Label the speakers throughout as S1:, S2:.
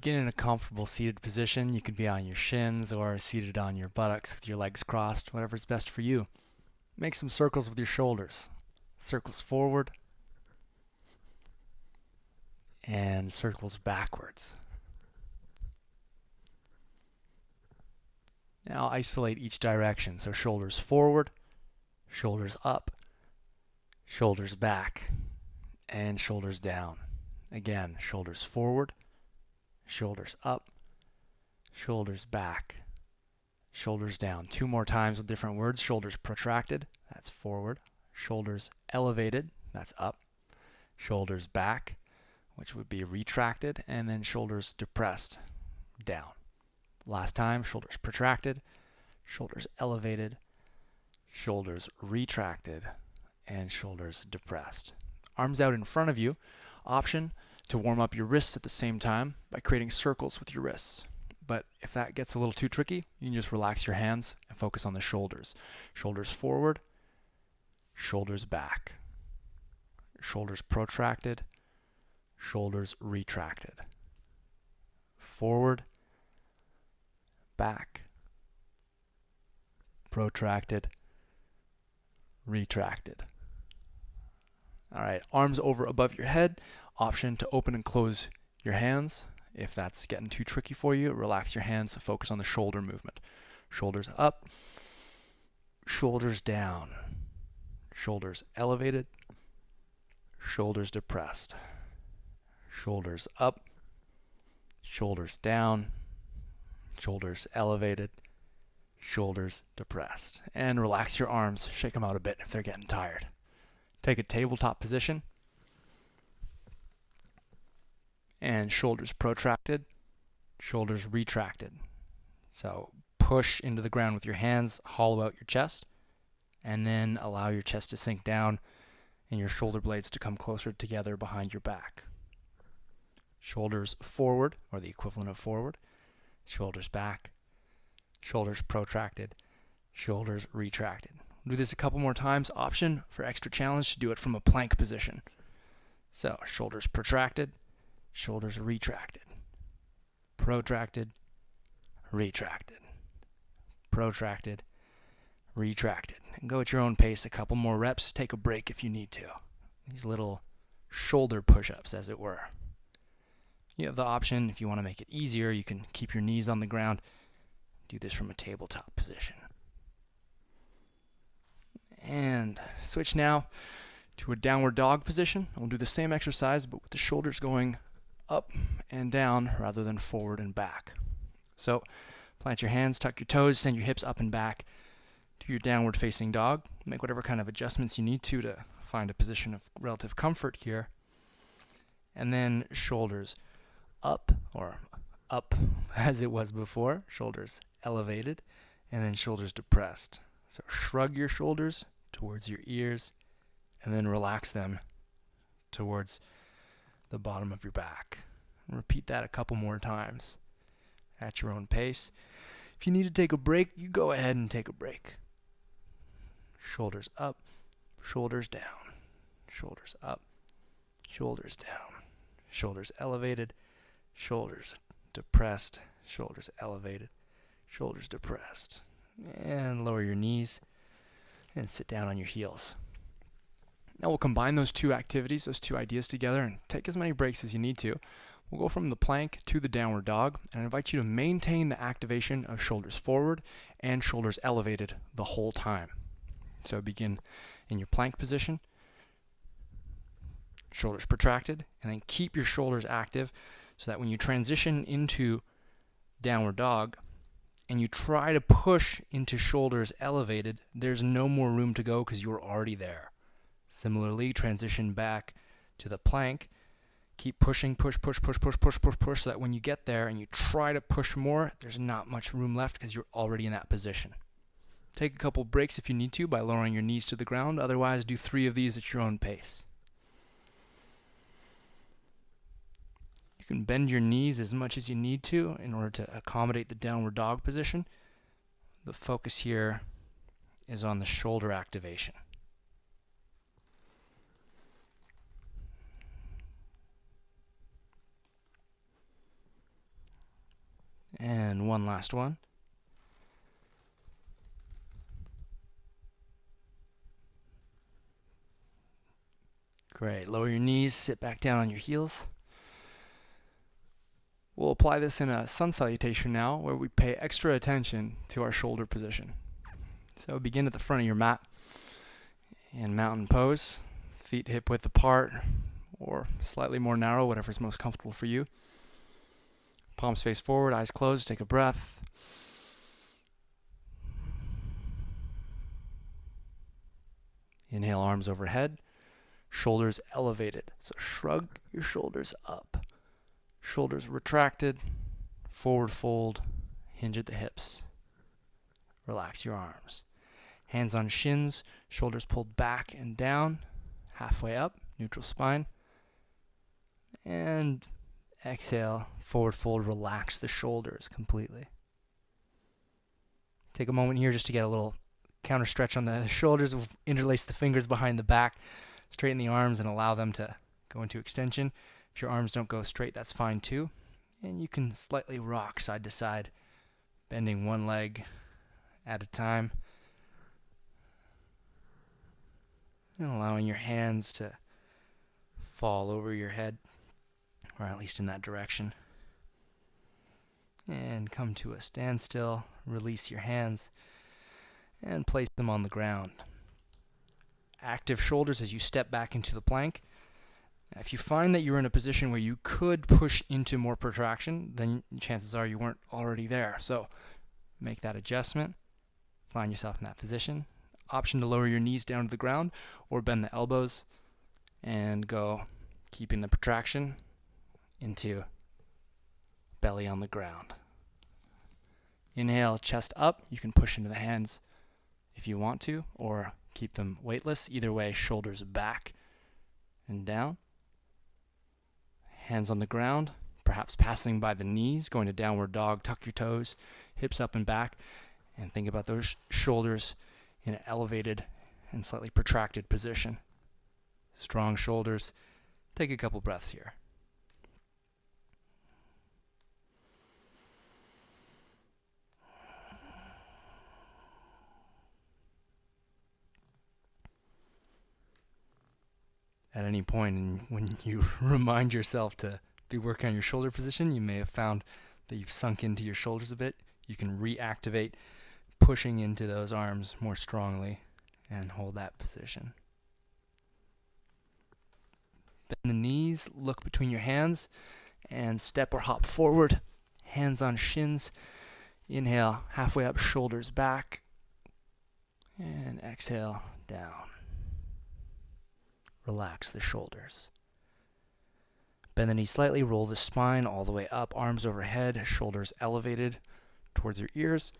S1: Begin in a comfortable seated position. You could be on your shins or seated on your buttocks with your legs crossed, whatever's best for you. Make some circles with your shoulders. Circles forward and circles backwards. Now isolate each direction. So shoulders forward, shoulders up, shoulders back, and shoulders down. Again, shoulders forward, shoulders up, shoulders back, shoulders down. 2 more times with different words. Shoulders protracted, that's forward. Shoulders elevated, that's up. Shoulders back, which would be retracted, and then shoulders depressed, down. Last time, shoulders protracted, shoulders elevated, shoulders retracted, and shoulders depressed. Arms out in front of you. Option to warm up your wrists at the same time by creating circles with your wrists. But if that gets a little too tricky, you can just relax your hands and focus on the shoulders. Shoulders forward, shoulders back, shoulders protracted, shoulders retracted, forward, back, protracted, retracted. All right, arms over above your head. Option to open and close your hands. If that's getting too tricky for you, relax your hands and focus on the shoulder movement. Shoulders up, shoulders down, shoulders elevated, shoulders depressed, shoulders up, shoulders down, shoulders elevated, shoulders depressed. And relax your arms, shake them out a bit if they're getting tired. Take a tabletop position. And shoulders protracted, shoulders retracted. So push into the ground with your hands, hollow out your chest, and then allow your chest to sink down and your shoulder blades to come closer together behind your back. Shoulders forward, or the equivalent of forward, shoulders back, shoulders protracted, shoulders retracted. Do this a couple more times. Option for extra challenge to do it from a plank position. So shoulders protracted, shoulders retracted, protracted, retracted, protracted, retracted. And go at your own pace, a couple more reps. Take a break if you need to. These little shoulder push-ups, as it were. You have the option, if you want to make it easier, you can keep your knees on the ground. Do this from a tabletop position. And switch now to a downward dog position. We'll do the same exercise, but with the shoulders going up and down rather than forward and back. So plant your hands, tuck your toes, send your hips up and back to your downward facing dog. Make whatever kind of adjustments you need to find a position of relative comfort here. And then shoulders up, or up as it was before, shoulders elevated, and then shoulders depressed. So shrug your shoulders towards your ears and then relax them towards the bottom of your back. And repeat that a couple more times at your own pace. If you need to take a break, you go ahead and take a break. Shoulders up, shoulders down, shoulders up, shoulders down, shoulders elevated, shoulders depressed, shoulders elevated, shoulders depressed. And lower your knees and sit down on your heels. Now we'll combine those two activities, those two ideas together, and take as many breaks as you need to. We'll go from the plank to the downward dog, and I invite you to maintain the activation of shoulders forward and shoulders elevated the whole time. So begin in your plank position, shoulders protracted, and then keep your shoulders active so that when you transition into downward dog and you try to push into shoulders elevated, there's no more room to go because you're already there. Similarly, transition back to the plank. Keep pushing, push, so that when you get there and you try to push more, there's not much room left because you're already in that position. Take a couple breaks if you need to by lowering your knees to the ground. Otherwise, do 3 of these at your own pace. You can bend your knees as much as you need to in order to accommodate the downward dog position. The focus here is on the shoulder activation. And one last one. Great. Lower your knees, sit back down on your heels. We'll apply this in a sun salutation now, where we pay extra attention to our shoulder position. So begin at the front of your mat in mountain pose, feet hip width apart or slightly more narrow, whatever's most comfortable for you. Palms face forward, eyes closed, take a breath. Inhale, arms overhead, shoulders elevated. So shrug your shoulders up. Shoulders retracted, forward fold, hinge at the hips. Relax your arms. Hands on shins, shoulders pulled back and down, halfway up, neutral spine. And exhale, forward fold, relax the shoulders completely. Take a moment here just to get a little counter stretch on the shoulders. We'll interlace the fingers behind the back, straighten the arms and allow them to go into extension. If your arms don't go straight, that's fine too. And you can slightly rock side to side, bending one leg at a time. And allowing your hands to fall over your head, or at least in that direction. And come to a standstill, release your hands, and place them on the ground. Active shoulders as you step back into the plank. Now, if you find that you're in a position where you could push into more protraction, then chances are you weren't already there. So make that adjustment, find yourself in that position. Option to lower your knees down to the ground or bend the elbows and go keeping the protraction into belly on the ground. Inhale, chest up. You can push into the hands if you want to, or keep them weightless. Either way, shoulders back and down. Hands on the ground, perhaps passing by the knees, going to downward dog. Tuck your toes, hips up and back, and think about those shoulders in an elevated and slightly protracted position. Strong shoulders. Take a couple breaths here. At any point when you remind yourself to be working on your shoulder position, you may have found that you've sunk into your shoulders a bit. You can reactivate pushing into those arms more strongly and hold that position. Bend the knees, look between your hands, and step or hop forward. Hands on shins. Inhale, halfway up, shoulders back. And exhale, down. Relax the shoulders. Bend the knee slightly, roll the spine all the way up, arms overhead, shoulders elevated towards your ears.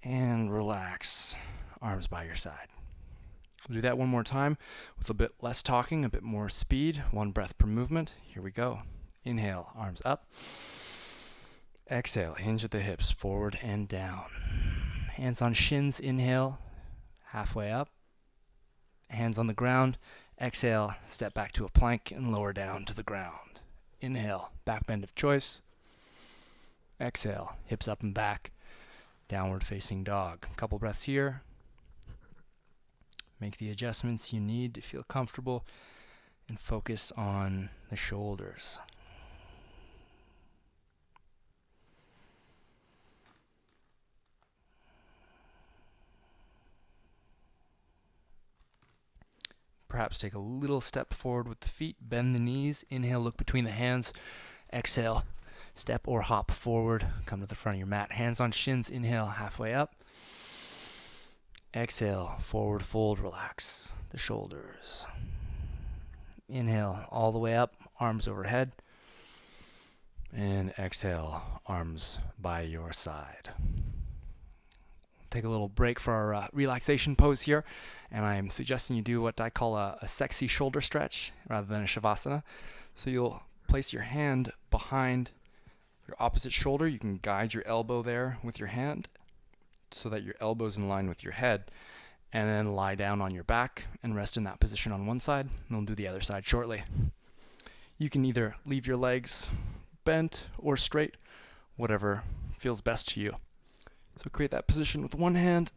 S1: And relax, arms by your side. We'll do that one more time with a bit less talking, a bit more speed, one breath per movement. Here we go. Inhale, arms up. Exhale, hinge at the hips, forward and down. Hands on shins, inhale, halfway up. Hands on the ground. Exhale, step back to a plank and lower down to the ground. Inhale, back bend of choice. Exhale, hips up and back. Downward facing dog. A couple breaths here. Make the adjustments you need to feel comfortable and focus on the shoulders. Perhaps take a little step forward with the feet, bend the knees, inhale, look between the hands, exhale, step or hop forward, come to the front of your mat, hands on shins, inhale, halfway up, exhale, forward fold, relax the shoulders, inhale, all the way up, arms overhead, and exhale, arms by your side. Take a little break for our relaxation pose here, and I'm suggesting you do what I call a sexy shoulder stretch rather than a shavasana. So you'll place your hand behind your opposite shoulder. You can guide your elbow there with your hand so that your elbow's in line with your head, and then lie down on your back and rest in that position on one side, and we'll do the other side shortly. You can either leave your legs bent or straight, whatever feels best to you. So create that position with one hand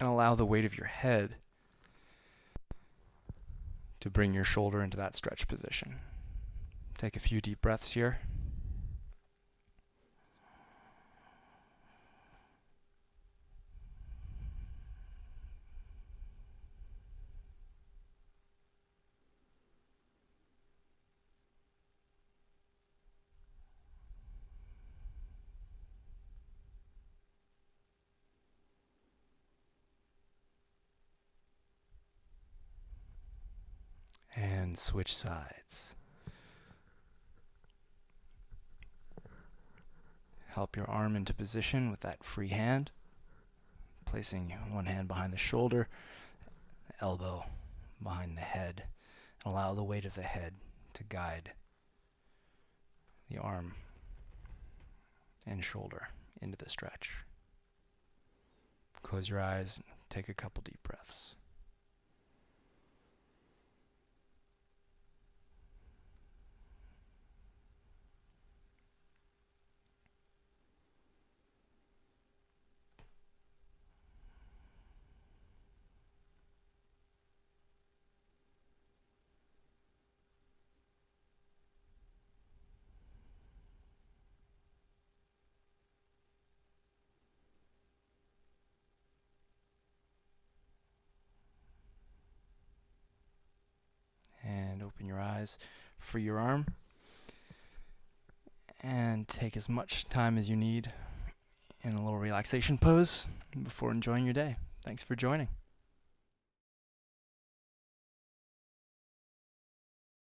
S1: and allow the weight of your head to bring your shoulder into that stretch position. Take a few deep breaths here. And switch sides. Help your arm into position with that free hand, placing one hand behind the shoulder, elbow behind the head, and allow the weight of the head to guide the arm and shoulder into the stretch. Close your eyes, take a couple deep breaths. And open your eyes, free your arm, and take as much time as you need in a little relaxation pose before enjoying your day. Thanks for joining.